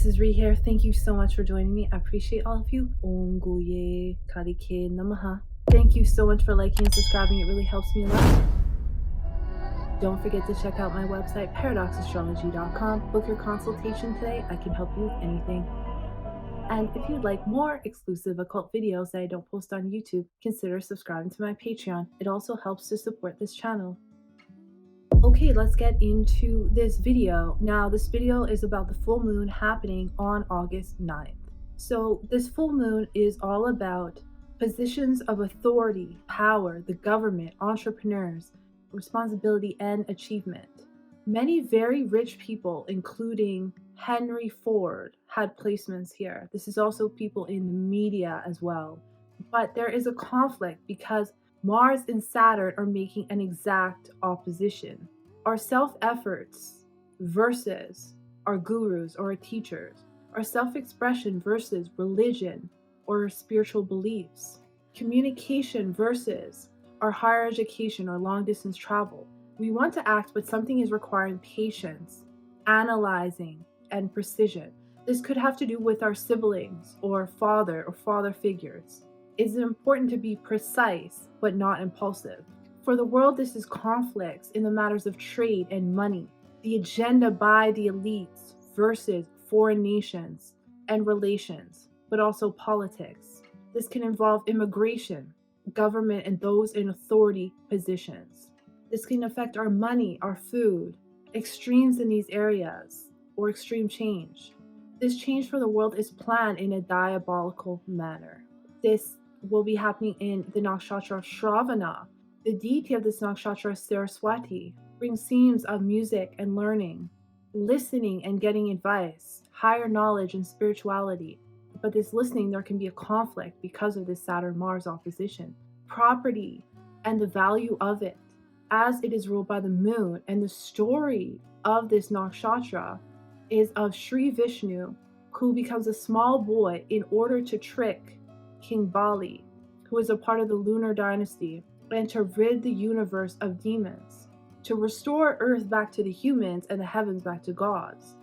is Ree here. Thank you so much for joining me. I appreciate all of you. Om Guye Karike Namaha. Thank you so much for liking and subscribing. It really helps me a lot. Don't forget to check out my website, paradoxastrology.com. Book your consultation today. I can help you with anything. And if you'd like more exclusive occult videos that I don't post on YouTube, consider subscribing to my Patreon. It also helps to support this channel. Okay, let's get into this video. Now, this video is about the full moon happening on August 9th. So this full moon is all about positions of authority, power, the government, entrepreneurs, responsibility, and achievement. Many very rich people, including Henry Ford, had placements here. This is also people in the media as well. But there is a conflict because Mars and Saturn are making an exact opposition. Our self-efforts versus our gurus or our teachers. Our self-expression versus religion or our spiritual beliefs. Communication versus our higher education or long-distance travel. We want to act, but something is requiring patience, analyzing, and precision. This could have to do with our siblings or father figures. It's important to be precise, but not impulsive. For the world, this is conflicts in the matters of trade and money, the agenda by the elites versus foreign nations and relations, but also politics. This can involve immigration, government, and those in authority positions. This can affect our money, our food, extremes in these areas, or extreme change. This change for the world is planned in a diabolical manner. This will be happening in the nakshatra Shravana. The deity of this nakshatra is Saraswati, brings themes of music and learning, listening and getting advice, higher knowledge and spirituality. But this listening, there can be a conflict because of this Saturn-Mars opposition. Property and the value of it, as it is ruled by the moon. And the story of this nakshatra is of Sri Vishnu, who becomes a small boy in order to trick King Bali, who is a part of the lunar dynasty, and to rid the universe of demons, to restore Earth back to the humans and the heavens back to gods.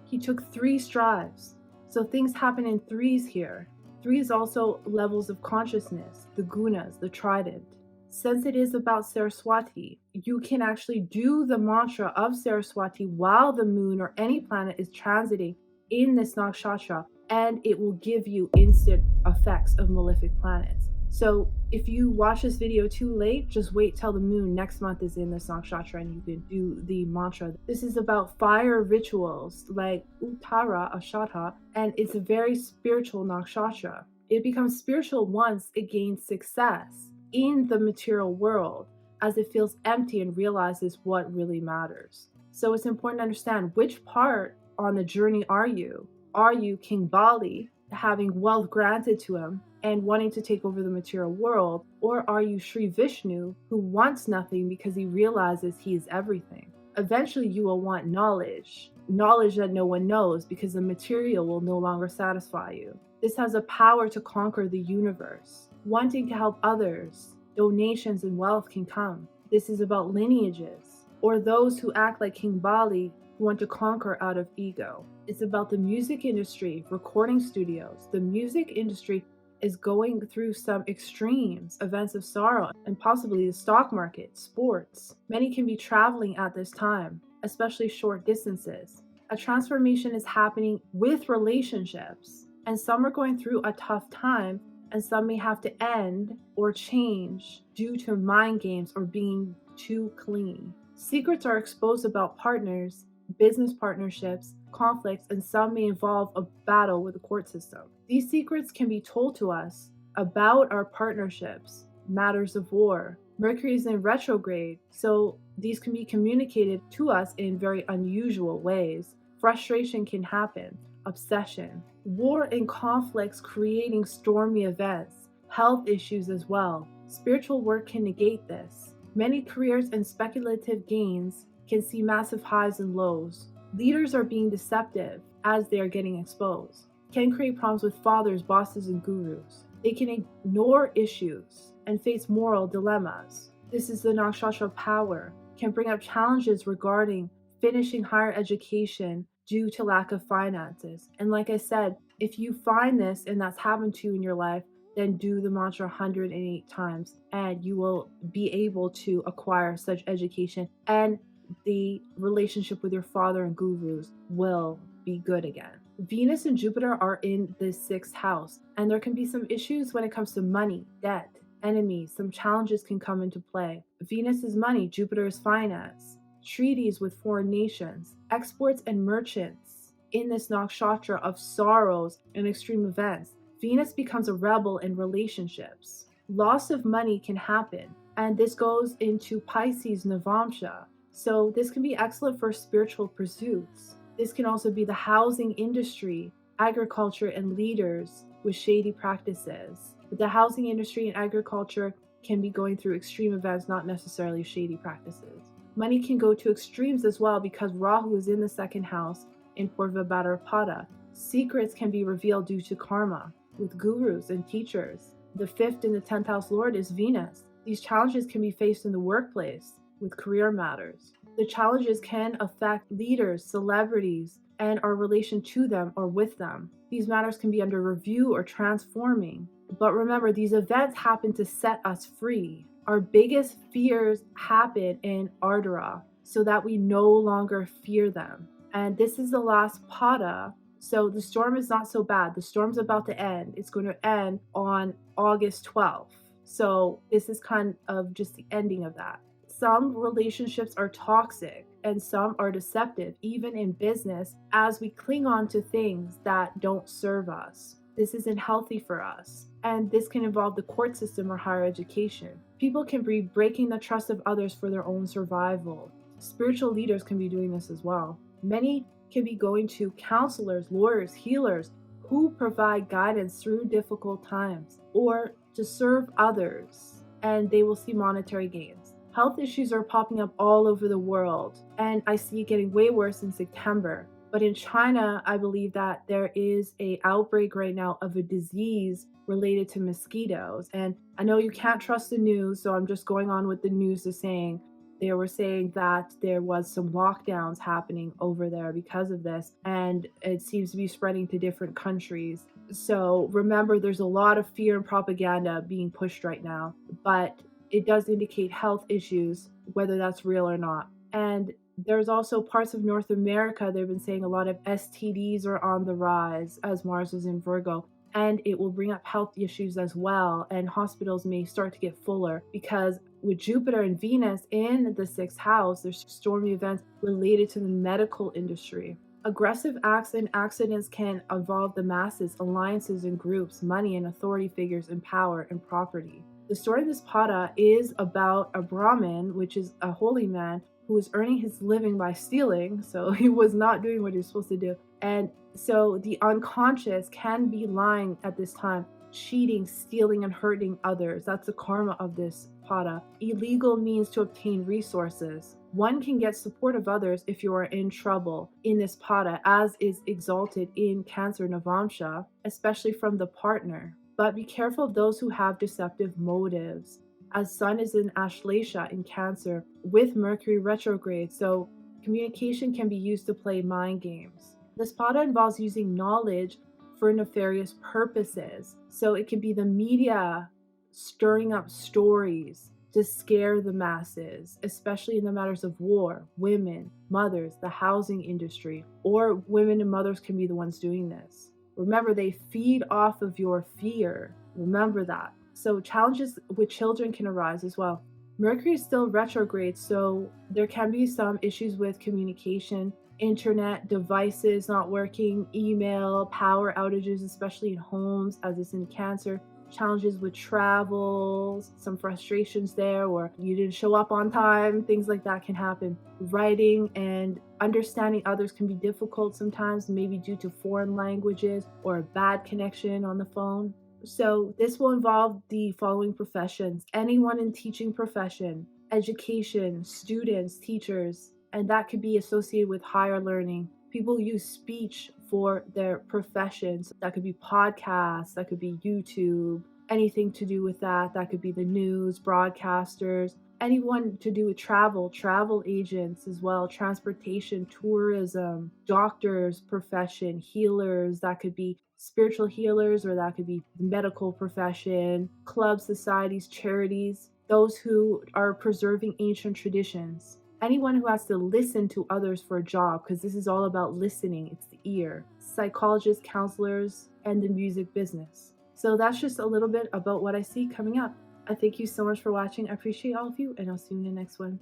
He took 3 strives. So things happen in threes here. 3 is also levels of consciousness, the gunas, the trident. Since it is about Saraswati, you can actually do the mantra of Saraswati while the moon or any planet is transiting in this nakshatra, and it will give you instant effects of malefic planets. So if you watch this video too late, just wait till the moon next month is in this nakshatra and you can do the mantra. This is about fire rituals like Uttara Ashata, and it's a very spiritual nakshatra. It becomes spiritual once it gains success in the material world, as it feels empty and realizes what really matters. So it's important to understand which part on the journey are you? Are you King Bali, having wealth granted to him and wanting to take over the material world? Or are you Sri Vishnu, who wants nothing because he realizes he is everything? Eventually you will want knowledge that no one knows, because the material will no longer satisfy you. This has a power to conquer the universe. Wanting to help others, donations and wealth can come. This is about lineages, or those who act like King Bali, who want to conquer out of ego. It's about the music industry, recording studios. The music industry is going through some extremes, events of sorrow, and possibly the stock market, sports. Many can be traveling at this time, especially short distances. A transformation is happening with relationships, and some are going through a tough time, and some may have to end or change due to mind games or being too clean. Secrets are exposed about partners, business partnerships, conflicts, and some may involve a battle with the court system. These secrets can be told to us about our partnerships, matters of war. Mercury is in retrograde, so these can be communicated to us in very unusual ways. Frustration can happen, obsession, war and conflicts creating stormy events, health issues as well. Spiritual work can negate this. Many careers and speculative gains can see massive highs and lows. Leaders are being deceptive as they are getting exposed. Can create problems with fathers, bosses, and gurus. They can ignore issues and face moral dilemmas. This is the nakshatra power. Can bring up challenges regarding finishing higher education due to lack of finances. And like I said, if you find this and that's happened to you in your life, then do the mantra 108 times and you will be able to acquire such education, and the relationship with your father and gurus will be good again. Venus and Jupiter are in the 6th house, and there can be some issues when it comes to money, debt, enemies. Some challenges can come into play. Venus is money, Jupiter is finance, treaties with foreign nations, exports and merchants. In this nakshatra of sorrows and extreme events, Venus becomes a rebel in relationships. Loss of money can happen, and this goes into Pisces Navamsha. So this can be excellent for spiritual pursuits. This can also be the housing industry, agriculture, and leaders with shady practices. But the housing industry and agriculture can be going through extreme events, not necessarily shady practices. Money can go to extremes as well because Rahu is in the 2nd house in Purva Bhadrapada. Secrets can be revealed due to karma with gurus and teachers. The 5th and the 10th house lord is Venus. These challenges can be faced in the workplace with career matters. The challenges can affect leaders, celebrities, and our relation to them or with them. These matters can be under review or transforming. But remember, these events happen to set us free. Our biggest fears happen in Ardhara so that we no longer fear them. And this is the last pada. So the storm is not so bad. The storm's about to end. It's going to end on August 12th. So this is kind of just the ending of that. Some relationships are toxic and some are deceptive, even in business, as we cling on to things that don't serve us. This isn't healthy for us. And this can involve the court system or higher education. People can be breaking the trust of others for their own survival. Spiritual leaders can be doing this as well. Many can be going to counselors, lawyers, healers who provide guidance through difficult times or to serve others, and they will see monetary gains. Health issues are popping up all over the world, and I see it getting way worse in September. But in China, I believe that there is an outbreak right now of a disease related to mosquitoes. And I know you can't trust the news, so I'm just going on with the news is saying. They were saying that there was some lockdowns happening over there because of this, and it seems to be spreading to different countries. So remember, there's a lot of fear and propaganda being pushed right now, but it does indicate health issues, whether that's real or not. And there's also parts of North America, they've been saying a lot of STDs are on the rise as Mars is in Virgo. And it will bring up health issues as well, and hospitals may start to get fuller because with Jupiter and Venus in the 6th house, there's stormy events related to the medical industry. Aggressive acts and accidents can involve the masses, alliances and groups, money and authority figures, and power and property. The story of this pada is about a Brahmin, which is a holy man, who was earning his living by stealing, so he was not doing what he was supposed to do. And so the unconscious can be lying at this time, cheating, stealing, and hurting others. That's the karma of this pada. Illegal means to obtain resources. One can get support of others if you are in trouble in this pada, as is exalted in Cancer Navamsha, especially from the partner. But be careful of those who have deceptive motives, as Sun is in Ashleisha in Cancer with Mercury retrograde, so communication can be used to play mind games. This pada involves using knowledge for nefarious purposes. So it can be the media stirring up stories to scare the masses, especially in the matters of war, women, mothers, the housing industry, or women and mothers can be the ones doing this. Remember, they feed off of your fear. Remember that. So challenges with children can arise as well. Mercury is still retrograde, so there can be some issues with communication, internet devices not working, email, power outages, especially in homes as it's in Cancer, challenges with travel, some frustrations there, or you didn't show up on time, things like that can happen. Writing and understanding others can be difficult sometimes, maybe due to foreign languages or a bad connection on the phone. So this will involve the following professions: anyone in teaching profession, education, students, teachers, and that could be associated with higher learning. People use speech for their professions. That could be podcasts, that could be YouTube, anything to do with that. That could be the news, broadcasters, anyone to do with travel agents as well, transportation, tourism, doctors profession, healers, that could be spiritual healers or that could be the medical profession, clubs, societies, charities, those who are preserving ancient traditions. Anyone who has to listen to others for a job, because this is all about listening, it's the ear. Psychologists, counselors, and the music business. So that's just a little bit about what I see coming up. I thank you so much for watching. I appreciate all of you, and I'll see you in the next one.